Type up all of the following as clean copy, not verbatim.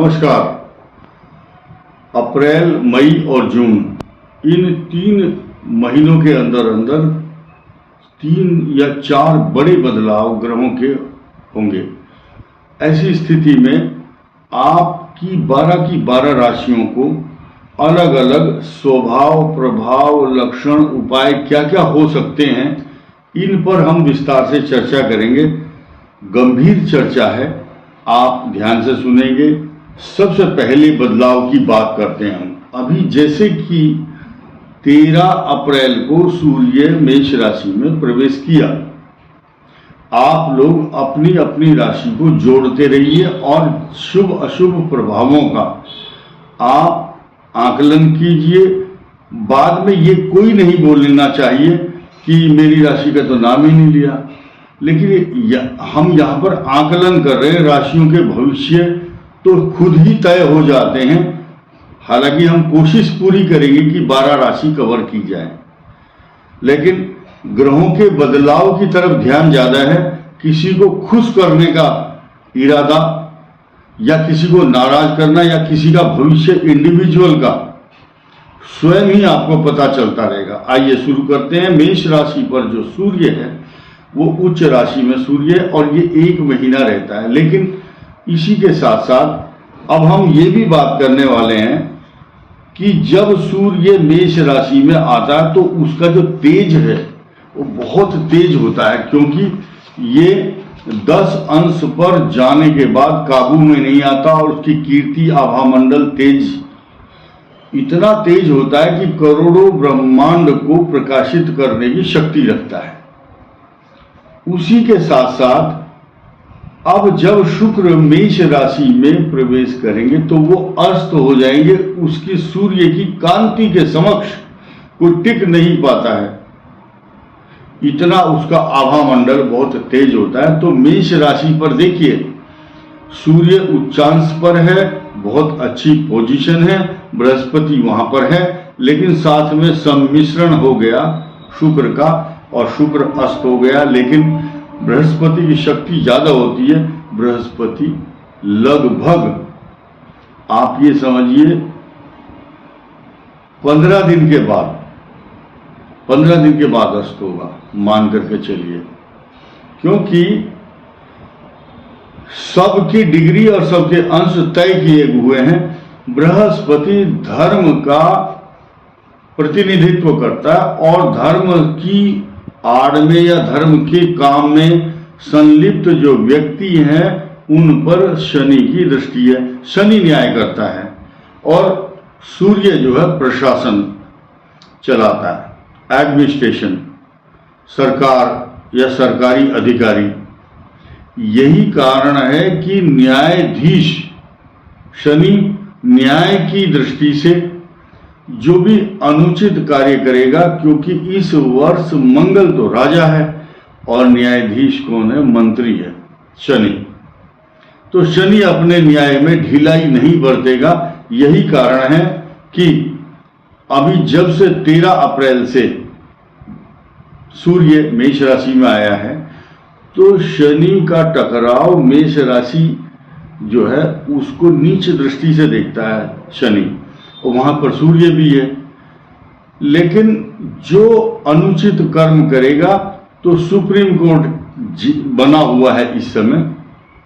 नमस्कार। अप्रैल, मई और जून इन 3 महीनों के अंदर 3 या 4 बड़े बदलाव ग्रहों के होंगे। ऐसी स्थिति में आपकी 12 की 12 राशियों को अलग अलग स्वभाव, प्रभाव, लक्षण, उपाय क्या क्या हो सकते हैं, इन पर हम विस्तार से चर्चा करेंगे। गंभीर चर्चा है, आप ध्यान से सुनेंगे। सबसे पहले बदलाव की बात करते हैं हम। अभी जैसे कि 13 अप्रैल को सूर्य मेष राशि में प्रवेश किया, आप लोग अपनी अपनी राशि को जोड़ते रहिए और शुभ अशुभ प्रभावों का आप आकलन कीजिए। बाद में ये कोई नहीं बोलना चाहिए कि मेरी राशि का तो नाम ही नहीं लिया, लेकिन हम यहाँ पर आकलन कर रहे हैं। राशियों के भविष्य तो खुद ही तय हो जाते हैं। हालांकि हम कोशिश पूरी करेंगे कि 12 राशि कवर की जाए, लेकिन ग्रहों के बदलाव की तरफ ध्यान ज्यादा है। किसी को खुश करने का इरादा या किसी को नाराज करना या किसी का भविष्य इंडिविजुअल का स्वयं ही आपको पता चलता रहेगा। आइए शुरू करते हैं। मेष राशि पर जो सूर्य है वो उच्च राशि में सूर्य है और ये 1 महीना रहता है। लेकिन इसी के साथ साथ अब हम ये भी बात करने वाले हैं कि जब सूर्य मेष राशि में आता है तो उसका जो तेज है वो बहुत तेज होता है, क्योंकि ये 10 अंश पर जाने के बाद काबू में नहीं आता और उसकी कीर्ति आभामंडल तेज इतना तेज होता है कि करोड़ों ब्रह्मांड को प्रकाशित करने की शक्ति रखता है। उसी के साथ साथ अब जब शुक्र मेष राशि में प्रवेश करेंगे तो वो अस्त हो जाएंगे। उसकी सूर्य की कांति के समक्ष कोई टिक नहीं पाता है, इतना उसका आभामंडल बहुत तेज होता है। तो मेष राशि पर देखिए, सूर्य उच्चांश पर है, बहुत अच्छी पोजीशन है, बृहस्पति वहां पर है, लेकिन साथ में सम्मिश्रण हो गया शुक्र का और शुक्र अस्त हो गया। लेकिन बृहस्पति की शक्ति ज्यादा होती है। बृहस्पति लगभग आप ये समझिए 15 दिन के बाद अस्त होगा, मान करके चलिए, क्योंकि सबकी डिग्री और सबके अंश तय किए हुए हैं। बृहस्पति धर्म का प्रतिनिधित्व करता है और धर्म की आड़ में या धर्म के काम में संलिप्त जो व्यक्ति हैं उन पर शनि की दृष्टि है। शनि न्याय करता है और सूर्य जो है प्रशासन चलाता है, एडमिनिस्ट्रेशन, सरकार या सरकारी अधिकारी। यही कारण है कि न्यायाधीश शनि न्याय की दृष्टि से जो भी अनुचित कार्य करेगा, क्योंकि इस वर्ष मंगल तो राजा है और न्यायाधीश कौन है? मंत्री है, शनि। तो शनि अपने न्याय में ढिलाई नहीं बरतेगा। यही कारण है कि अभी जब से 13 अप्रैल से सूर्य मेष राशि में आया है तो शनि का टकराव मेष राशि जो है उसको नीच दृष्टि से देखता है शनि, और वहां पर सूर्य भी है। लेकिन जो अनुचित कर्म करेगा तो सुप्रीम कोर्ट बना हुआ है इस समय,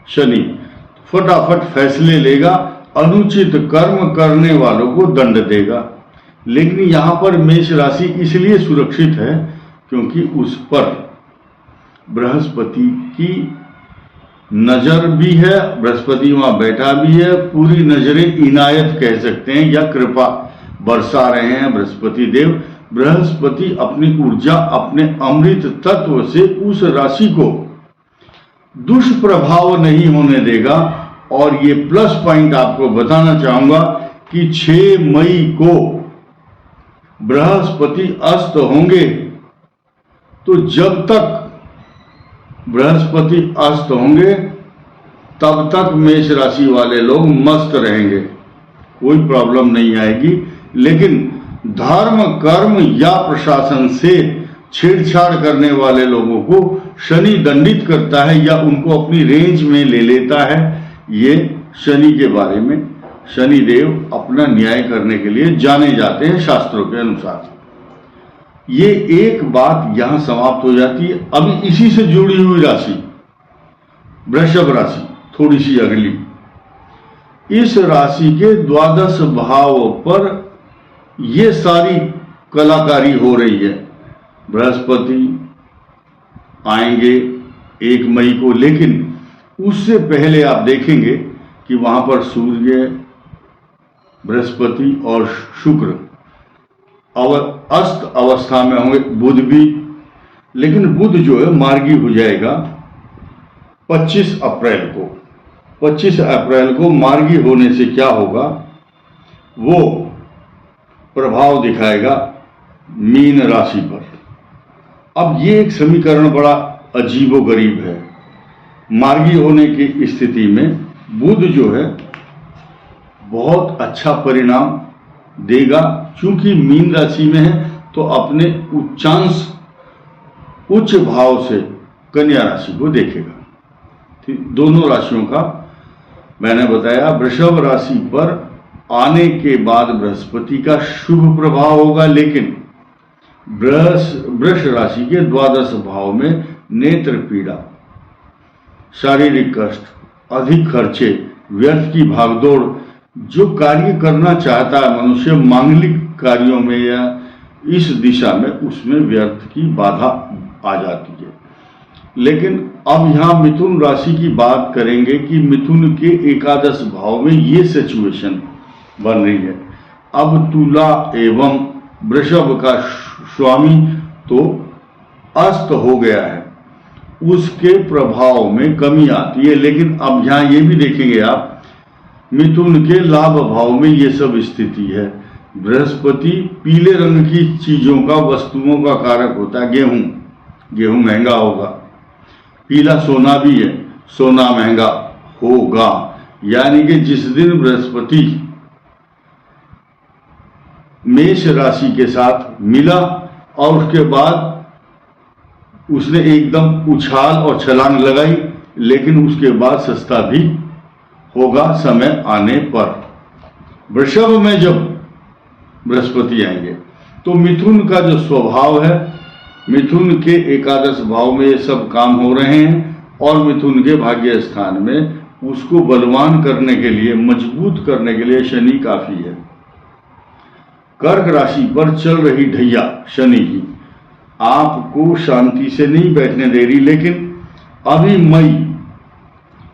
शनि फटाफट फैसले लेगा, अनुचित कर्म करने वालों को दंड देगा। लेकिन यहां पर मेष राशि इसलिए सुरक्षित है क्योंकि उस पर बृहस्पति की नजर भी है, बृहस्पति वहां बैठा भी है। पूरी नजरें इनायत कह सकते हैं या कृपा बरसा रहे हैं बृहस्पति देव। बृहस्पति अपनी ऊर्जा, अपने अमृत तत्व से उस राशि को दुष्प्रभाव नहीं होने देगा। और ये प्लस पॉइंट आपको बताना चाहूंगा कि 6 मई को बृहस्पति अस्त होंगे, तो जब तक बृहस्पति अस्त होंगे तब तक मेष राशि वाले लोग मस्त रहेंगे, कोई प्रॉब्लम नहीं आएगी। लेकिन धर्म, कर्म या प्रशासन से छेड़छाड़ करने वाले लोगों को शनि दंडित करता है या उनको अपनी रेंज में ले लेता है। ये शनि के बारे में। शनिदेव अपना न्याय करने के लिए जाने जाते हैं शास्त्रों के अनुसार। ये एक बात यहां समाप्त हो जाती है। अभी इसी से जुड़ी हुई राशि वृषभ राशि, थोड़ी सी अगली। इस राशि के द्वादश भाव पर ये सारी कलाकारी हो रही है। बृहस्पति आएंगे 1 मई को, लेकिन उससे पहले आप देखेंगे कि वहां पर सूर्य, बृहस्पति और शुक्र अस्त अवस्था में होंगे। बुध भी, लेकिन बुध जो है मार्गी हो जाएगा 25 अप्रैल को। 25 अप्रैल को मार्गी होने से क्या होगा, वो प्रभाव दिखाएगा मीन राशि पर। अब ये एक समीकरण बड़ा अजीबोगरीब है। मार्गी होने की स्थिति में बुध जो है बहुत अच्छा परिणाम देगा, क्योंकि मीन राशि में है तो अपने उच्चांश उच्च भाव से कन्या राशि को देखेगा। दोनों राशियों का मैंने बताया। वृषभ राशि पर आने के बाद बृहस्पति का शुभ प्रभाव होगा, लेकिन वृष राशि के द्वादश भाव में नेत्र पीड़ा, शारीरिक कष्ट, अधिक खर्चे, व्यर्थ की भागदौड़, जो कार्य करना चाहता है मनुष्य मांगलिक कार्यों में या इस दिशा में, उसमें व्यर्थ की बाधा आ जाती है। लेकिन अब यहां मिथुन राशि की बात करेंगे कि मिथुन के एकादश भाव में ये सिचुएशन बन रही है। अब तुला एवं वृषभ का स्वामी तो अस्त हो गया है, उसके प्रभाव में कमी आती है। लेकिन अब यहां ये भी देखेंगे आप, मिथुन के लाभ भाव में ये सब स्थिति है। बृहस्पति पीले रंग की चीजों का, वस्तुओं का कारक होता है। गेहूं महंगा होगा। पीला सोना भी है, सोना महंगा होगा। यानी कि जिस दिन बृहस्पति मेष राशि के साथ मिला और उसके बाद उसने एकदम उछाल और छलांग लगाई, लेकिन उसके बाद सस्ता भी होगा समय आने पर। वृषभ में जब बृहस्पति आएंगे तो मिथुन का जो स्वभाव है, मिथुन के एकादश भाव में ये सब काम हो रहे हैं और मिथुन के भाग्य स्थान में उसको बलवान करने के लिए, मजबूत करने के लिए शनि काफी है। कर्क राशि पर चल रही ढैया शनि की आपको शांति से नहीं बैठने दे रही, लेकिन अभी मई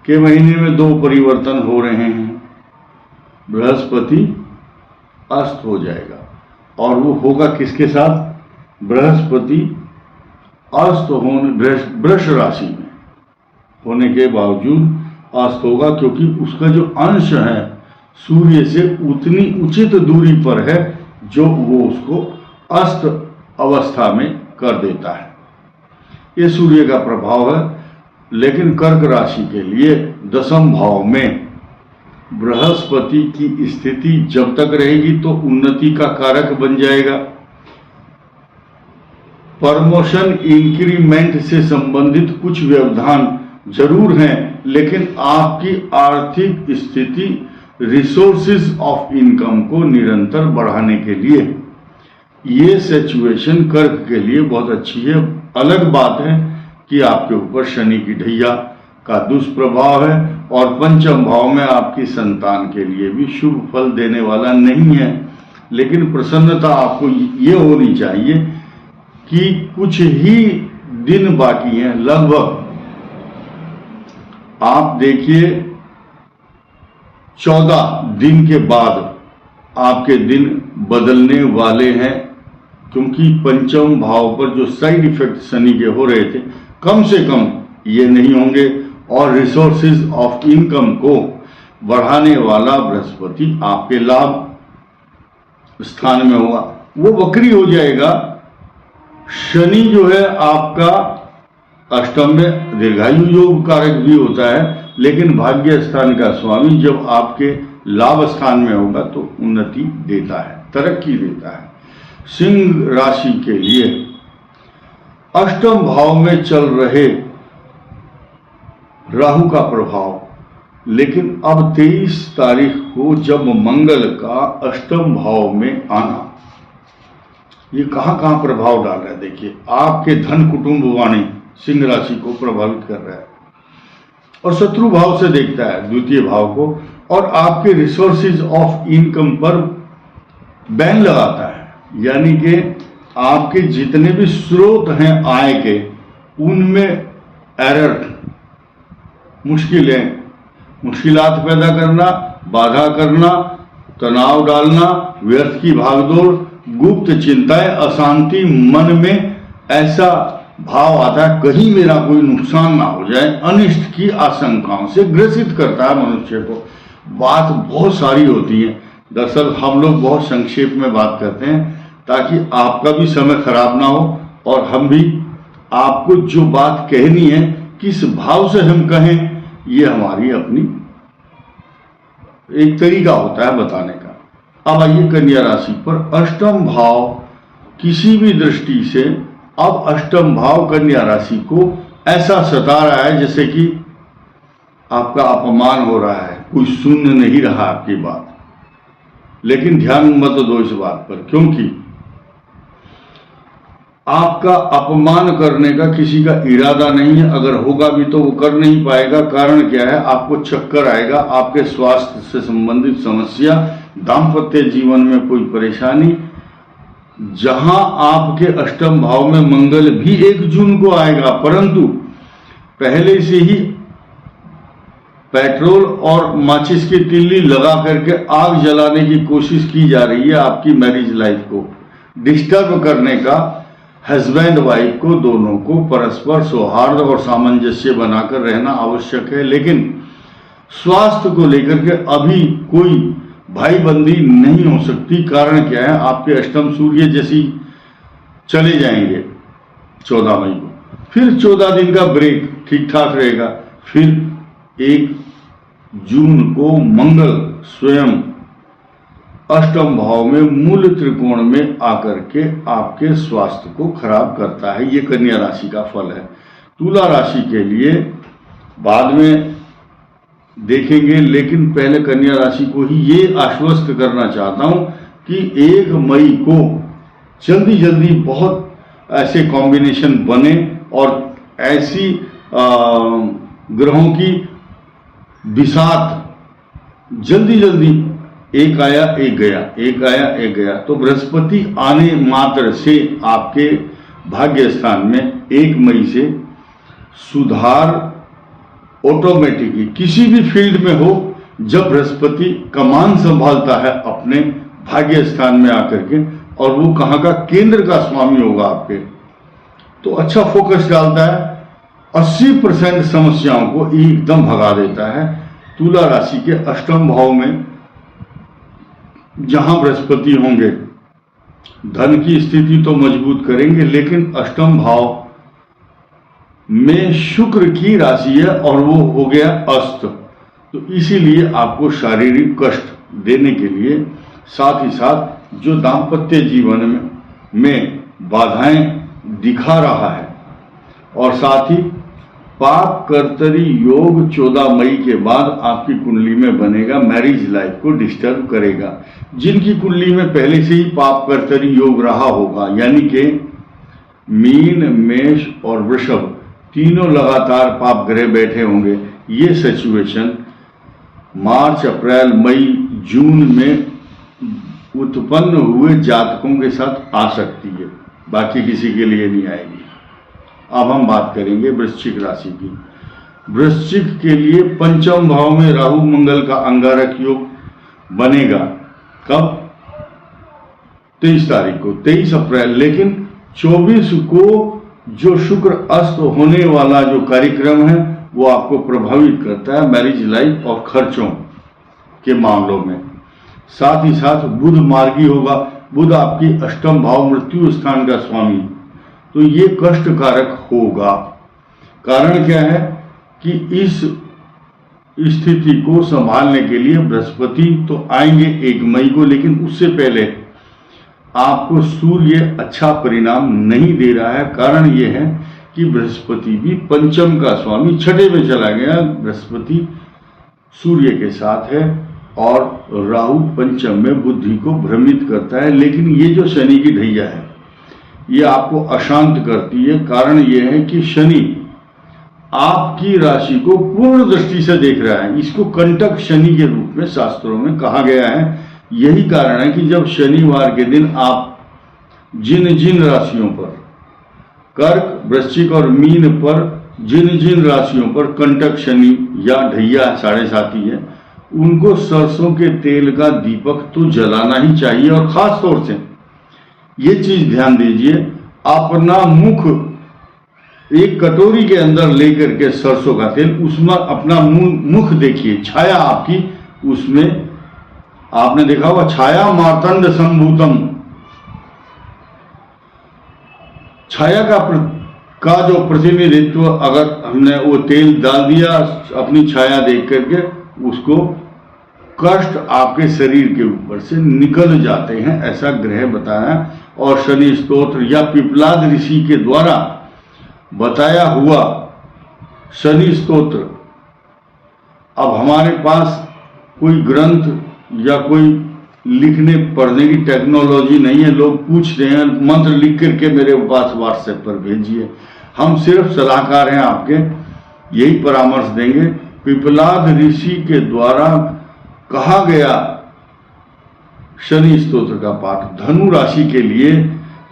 के महीने में 2 परिवर्तन हो रहे हैं। बृहस्पति अस्त हो जाएगा और वो होगा किसके साथ, बृहस्पति अस्त होने वृष राशि में होने के बावजूद अस्त होगा, क्योंकि उसका जो अंश है सूर्य से उतनी उचित दूरी पर है जो वो उसको अस्त अवस्था में कर देता है। ये सूर्य का प्रभाव है। लेकिन कर्क राशि के लिए दशम भाव में बृहस्पति की स्थिति जब तक रहेगी तो उन्नति का कारक बन जाएगा। प्रमोशन, इंक्रीमेंट से संबंधित कुछ व्यवधान जरूर हैं, लेकिन आपकी आर्थिक स्थिति रिसोर्सेज ऑफ इनकम को निरंतर बढ़ाने के लिए ये सिचुएशन कर्क के लिए बहुत अच्छी है। अलग बात है कि आपके ऊपर शनि की ढैया का दुष्प्रभाव है और पंचम भाव में आपकी संतान के लिए भी शुभ फल देने वाला नहीं है। लेकिन प्रसन्नता आपको ये होनी चाहिए कि कुछ ही दिन बाकी हैं, लगभग आप देखिए 14 दिन के बाद आपके दिन बदलने वाले हैं, क्योंकि पंचम भाव पर जो साइड इफेक्ट शनि के हो रहे थे कम से कम ये नहीं होंगे और रिसोर्सेज ऑफ इनकम को बढ़ाने वाला बृहस्पति आपके लाभ स्थान में होगा। वो वक्री हो जाएगा। शनि जो है आपका अष्टम में दीर्घायु योग कारक भी होता है, लेकिन भाग्य स्थान का स्वामी जब आपके लाभ स्थान में होगा तो उन्नति देता है, तरक्की देता है। सिंह राशि के लिए अष्टम भाव में चल रहे राहु का प्रभाव, लेकिन अब 23 तारीख को जब मंगल का अष्टम भाव में आना, ये कहां कहां प्रभाव डाल रहा है देखिए। आपके धन कुटुंब वाणी सिंह राशि को प्रभावित कर रहा है और शत्रु भाव से देखता है द्वितीय भाव को, और आपके रिसोर्सेज ऑफ इनकम पर बैन लगाता है। यानी कि आपके जितने भी स्रोत हैं आय के, उनमें एरर, मुश्किलात पैदा करना, बाधा करना, तनाव डालना, व्यर्थ की भागदौड़, गुप्त चिंताएं, अशांति, मन में ऐसा भाव आता है कहीं मेरा कोई नुकसान ना हो जाए, अनिष्ट की आशंकाओं से ग्रसित करता है मनुष्य को। बात बहुत सारी होती है, दरअसल हम लोग बहुत संक्षेप में बात करते हैं ताकि आपका भी समय खराब ना हो और हम भी आपको जो बात कहनी है किस भाव से हम कहें, ये हमारी अपनी एक तरीका होता है बताने का। अब आइए कन्या राशि पर अष्टम भाव किसी भी दृष्टि से, अब अष्टम भाव कन्या राशि को ऐसा सता रहा है जैसे कि आपका अपमान हो रहा है, कोई सुन नहीं रहा आपकी बात। लेकिन ध्यान मत दो इस बात पर, क्योंकि आपका अपमान करने का किसी का इरादा नहीं है। अगर होगा भी तो वो कर नहीं पाएगा। कारण क्या है, आपको चक्कर आएगा, आपके स्वास्थ्य से संबंधित समस्या, दाम्पत्य जीवन में कोई परेशानी। जहां आपके अष्टम भाव में मंगल भी 1 जून को आएगा, परंतु पहले से ही पेट्रोल और माचिस की तिल्ली लगा करके आग जलाने की कोशिश की जा रही है आपकी मैरिज लाइफ को डिस्टर्ब करने का। हस्बैंड वाइफ को दोनों को परस्पर सौहार्द और सामंजस्य बनाकर रहना आवश्यक है, लेकिन स्वास्थ्य को लेकर के अभी कोई भाईबंदी नहीं हो सकती। कारण क्या है, आपके अष्टम सूर्य जैसी चले जाएंगे 14 मई को, फिर 14 दिन का ब्रेक ठीक ठाक रहेगा। फिर 1 जून को मंगल स्वयं अष्टम भाव में मूल त्रिकोण में आकर के आपके स्वास्थ्य को खराब करता है। ये कन्या राशि का फल है। तुला राशि के लिए बाद में देखेंगे, लेकिन पहले कन्या राशि को ही ये आश्वस्त करना चाहता हूं कि 1 मई को जल्दी जल्दी बहुत ऐसे कॉम्बिनेशन बने और ऐसी ग्रहों की बिसात जल्दी जल्दी, एक आया एक गया, एक आया एक गया। तो बृहस्पति आने मात्र से आपके भाग्य स्थान में 1 मई से सुधार ऑटोमेटिकली किसी भी फील्ड में हो। जब बृहस्पति कमान संभालता है अपने भाग्य स्थान में आकर के, और वो कहाँ का, केंद्र का स्वामी होगा आपके, तो अच्छा फोकस डालता है, 80% समस्याओं को एकदम भगा देता है। तुला राशि के अष्टम भाव में जहां बृहस्पति होंगे, धन की स्थिति तो मजबूत करेंगे, लेकिन अष्टम भाव में शुक्र की राशि है और वो हो गया अस्त, तो इसीलिए आपको शारीरिक कष्ट देने के लिए, साथ ही साथ जो दाम्पत्य जीवन में बाधाएं दिखा रहा है, और साथ ही पाप कर्तरी योग 14 मई के बाद आपकी कुंडली में बनेगा, मैरिज लाइफ को डिस्टर्ब करेगा। जिनकी कुंडली में पहले से ही पाप कर्तरी योग रहा होगा, यानी कि मीन, मेष और वृषभ तीनों लगातार पाप ग्रह बैठे होंगे, ये सिचुएशन मार्च, अप्रैल, मई, जून में उत्पन्न हुए जातकों के साथ आ सकती है, बाकी किसी के लिए नहीं आएगी। अब हम बात करेंगे वृश्चिक राशि की। वृश्चिक के लिए पंचम भाव में राहु मंगल का अंगारक योग बनेगा। कब? 23 तारीख को, 23 अप्रैल। लेकिन 24 को जो शुक्र अस्त होने वाला जो कार्यक्रम है वो आपको प्रभावित करता है मैरिज लाइफ और खर्चों के मामलों में। साथ ही साथ बुध मार्गी होगा। बुध आपकी अष्टम भाव मृत्यु स्थान का स्वामी, तो ये कष्टकारक होगा। कारण क्या है कि इस स्थिति को संभालने के लिए बृहस्पति तो आएंगे 1 मई को, लेकिन उससे पहले आपको सूर्य अच्छा परिणाम नहीं दे रहा है। कारण यह है कि बृहस्पति भी पंचम का स्वामी 6ठे में चला गया। बृहस्पति सूर्य के साथ है और राहु पंचम में बुद्धि को भ्रमित करता है। लेकिन ये जो शनि की ढैया है ये आपको अशांत करती है। कारण ये है कि शनि आपकी राशि को पूर्ण दृष्टि से देख रहा है। इसको कंटक शनि के रूप में शास्त्रों में कहा गया है। यही कारण है कि जब शनिवार के दिन आप जिन जिन राशियों पर, कर्क, वृश्चिक और मीन पर जिन जिन राशियों पर कंटक शनि या ढैया साढ़े साथी है, उनको सरसों के तेल का दीपक तो जलाना ही चाहिए। और खास तौर से ये चीज ध्यान दीजिए, अपना मुख एक कटोरी के अंदर लेकर के सरसों का तेल, उसमें अपना मुख देखिए, छाया आपकी, उसमें आपने देखा होगा छाया मार्तंड संभूतम, छाया का जो प्रतिनिधित्व अगर हमने वो तेल डाल दिया अपनी छाया देख करके, उसको कष्ट आपके शरीर के ऊपर से निकल जाते हैं, ऐसा ग्रह बताया। और शनि स्तोत्र या पिपलाद ऋषि के द्वारा बताया हुआ शनि स्तोत्र, अब हमारे पास कोई ग्रंथ या कोई लिखने पढ़ने की टेक्नोलॉजी नहीं है। लोग पूछते हैं मंत्र लिख करके मेरे पास व्हाट्सएप पर भेजिए। हम सिर्फ सलाहकार हैं, आपके यही परामर्श देंगे। पिपलाद ऋषि के द्वारा कहा गया शनि स्तोत्र का पाठ धनु राशि के लिए,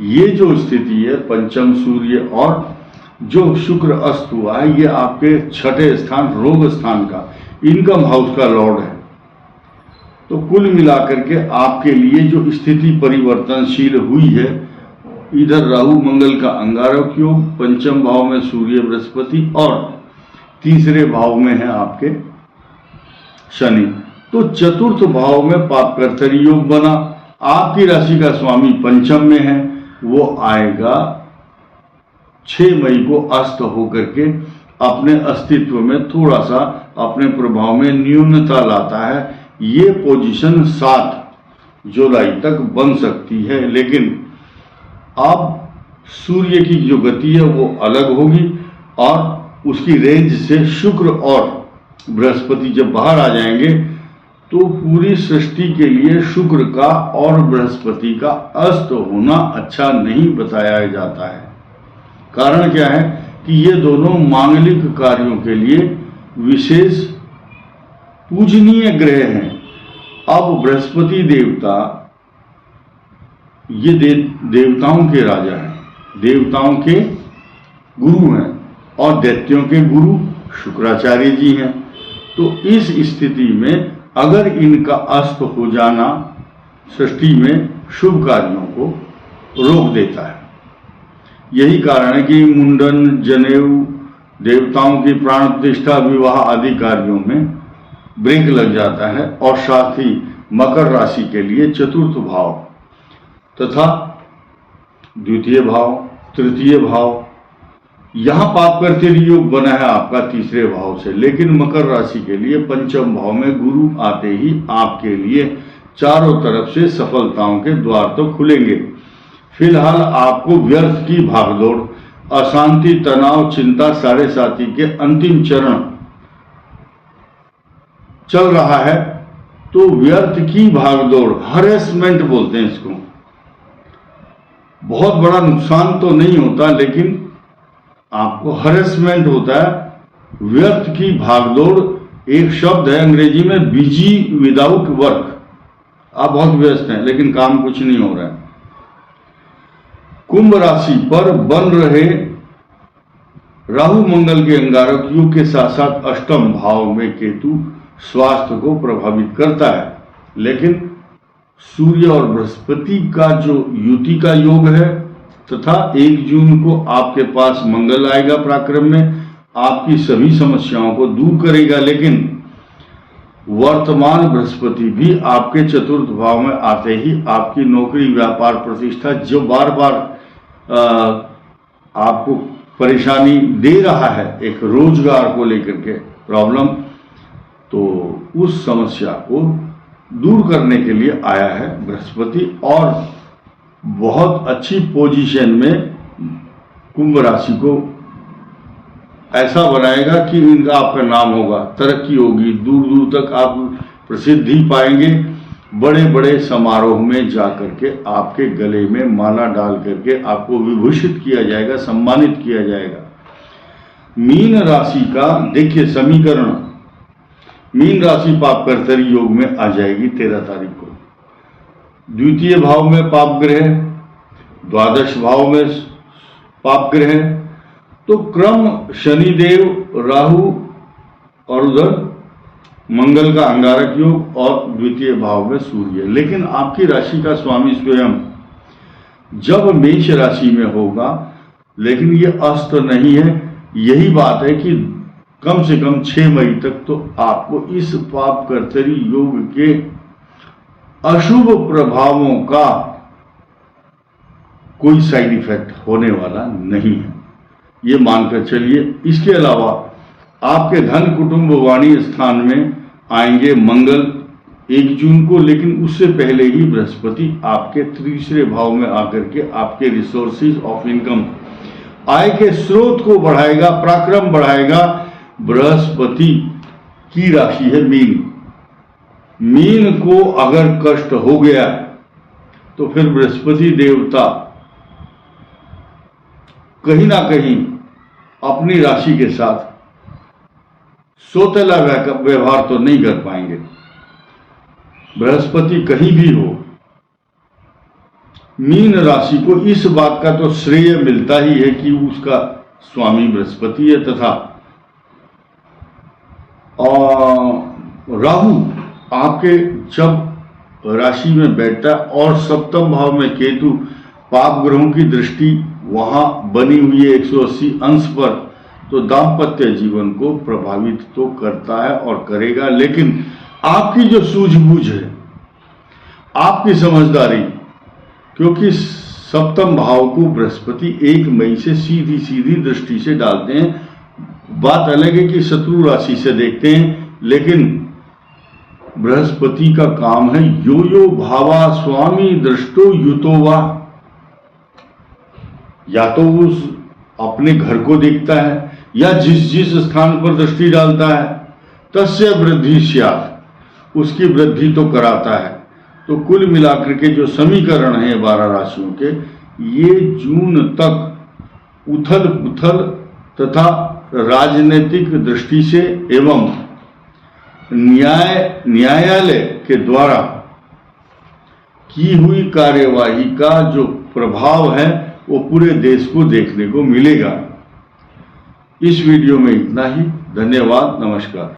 ये जो स्थिति है पंचम सूर्य और जो शुक्र अस्त हुआ है, ये आपके छठे स्थान रोग स्थान का, इनकम हाउस का लॉर्ड है। तो कुल मिलाकर के आपके लिए जो स्थिति परिवर्तनशील हुई है, इधर राहु मंगल का अंगारक योग, पंचम भाव में सूर्य बृहस्पति और तीसरे भाव में है आपके शनि। तो चतुर्थ भाव में पापकर्तरी योग बना। आपकी राशि का स्वामी पंचम में है, वो आएगा 6 मई को अस्त होकर के अपने अस्तित्व में थोड़ा सा अपने प्रभाव में न्यूनता लाता है। ये पोजीशन 7 जुलाई तक बन सकती है, लेकिन अब सूर्य की जो गति है वो अलग होगी और उसकी रेंज से शुक्र और बृहस्पति जब बाहर आ जाएंगे तो पूरी सृष्टि के लिए शुक्र का और बृहस्पति का अस्त होना अच्छा नहीं बताया जाता है। कारण क्या है कि ये दोनों मांगलिक कार्यों के लिए विशेष पूजनीय ग्रह हैं। अब बृहस्पति देवता ये देवताओं के राजा हैं, देवताओं के गुरु हैं और दैत्यों के गुरु शुक्राचार्य जी हैं। तो इस स्थिति में अगर इनका अस्त हो जाना सृष्टि में शुभ कार्यों को रोक देता है। यही कारण है कि मुंडन, जनेऊ, देवताओं की प्राण प्रतिष्ठा, विवाह आदि कार्यों में ब्रेक लग जाता है। और साथ ही मकर राशि के लिए चतुर्थ भाव तथा द्वितीय भाव, तृतीय भाव, यहां पापकर्तरी योग बना है आपका तीसरे भाव से, लेकिन मकर राशि के लिए पंचम भाव में गुरु आते ही आपके लिए चारों तरफ से सफलताओं के द्वार तो खुलेंगे। फिलहाल आपको व्यर्थ की भागदौड़, अशांति, तनाव, चिंता, साढ़े साथी के अंतिम चरण चल रहा है। तो व्यर्थ की भागदौड़, हरेसमेंट बोलते हैं इसको, बहुत बड़ा नुकसान तो नहीं होता लेकिन आपको हरेसमेंट होता है। व्यर्थ की भागदौड़ एक शब्द है अंग्रेजी में, बिजी विदाउट वर्क। आप बहुत व्यस्त हैं लेकिन काम कुछ नहीं हो रहा है। कुंभ राशि पर बन रहे राहु मंगल के अंगारक योग के साथ साथ अष्टम भाव में केतु स्वास्थ्य को प्रभावित करता है, लेकिन सूर्य और बृहस्पति का जो युति का योग है तथा 1 जून को आपके पास मंगल आएगा पराक्रम में, आपकी सभी समस्याओं को दूर करेगा। लेकिन वर्तमान बृहस्पति भी आपके चतुर्थ भाव में आते ही आपकी नौकरी, व्यापार, प्रतिष्ठा जो बार बार आपको परेशानी दे रहा है, एक रोजगार को लेकर के प्रॉब्लम, तो उस समस्या को दूर करने के लिए आया है बृहस्पति। और बहुत अच्छी पोजीशन में कुंभ राशि को ऐसा बनाएगा कि इनका आपका नाम होगा, तरक्की होगी, दूर दूर तक आप प्रसिद्धि पाएंगे। बड़े बड़े समारोह में जाकर के आपके गले में माला डाल करके आपको विभूषित किया जाएगा, सम्मानित किया जाएगा। मीन राशि का देखिए समीकरण, मीन राशि पाप कर्तरी योग में आ जाएगी 13 तारीख को। द्वितीय भाव में पाप ग्रह, द्वादश भाव में पाप ग्रह, तो क्रम शनिदेव, राहु और उधर मंगल का अंगारक योग और द्वितीय भाव में सूर्य। लेकिन आपकी राशि का स्वामी स्वयं जब मेष राशि में होगा, लेकिन ये अस्त नहीं है। यही बात है कि कम से कम 6 मई तक तो आपको इस पाप कर्तरी योग के अशुभ प्रभावों का कोई साइड इफेक्ट होने वाला नहीं है, ये मानकर चलिए। इसके अलावा आपके धन कुटुंब वाणी स्थान में आएंगे मंगल 1 जून को, लेकिन उससे पहले ही बृहस्पति आपके तीसरे भाव में आकर के आपके रिसोर्सेज ऑफ इनकम, आय के स्रोत को बढ़ाएगा, पराक्रम बढ़ाएगा। बृहस्पति की राशि है मीन। मीन को अगर कष्ट हो गया तो फिर बृहस्पति देवता कहीं ना कहीं अपनी राशि के साथ सोतेला व्यवहार तो नहीं कर पाएंगे। बृहस्पति कहीं भी हो, मीन राशि को इस बात का तो श्रेय मिलता ही है कि उसका स्वामी बृहस्पति है, तथा राहु आपके जब राशि में बैठता है और सप्तम भाव में केतु, पाप ग्रहों की दृष्टि वहां बनी हुई है 180 अंश पर, तो दाम्पत्य जीवन को प्रभावित तो करता है और करेगा। लेकिन आपकी जो सूझबूझ है, आपकी समझदारी, क्योंकि सप्तम भाव को बृहस्पति 1 मई से सीधी सीधी दृष्टि से डालते हैं। बात अलग है कि शत्रु राशि से देखते हैं, लेकिन बृहस्पति का काम है यो यो भावा स्वामी दृष्टो युतोवा, या तो उस अपने घर को देखता है या जिस स्थान पर दृष्टि डालता है तस्य वृद्धि स्यात्, उसकी वृद्धि तो कराता है। तो कुल मिलाकर के जो समीकरण है 12 राशियों के, ये जून तक उथल पुथल तथा राजनीतिक दृष्टि से एवं न्यायालय के द्वारा की हुई कार्यवाही का जो प्रभाव है वो पूरे देश को देखने को मिलेगा। इस वीडियो में इतना ही। धन्यवाद, नमस्कार।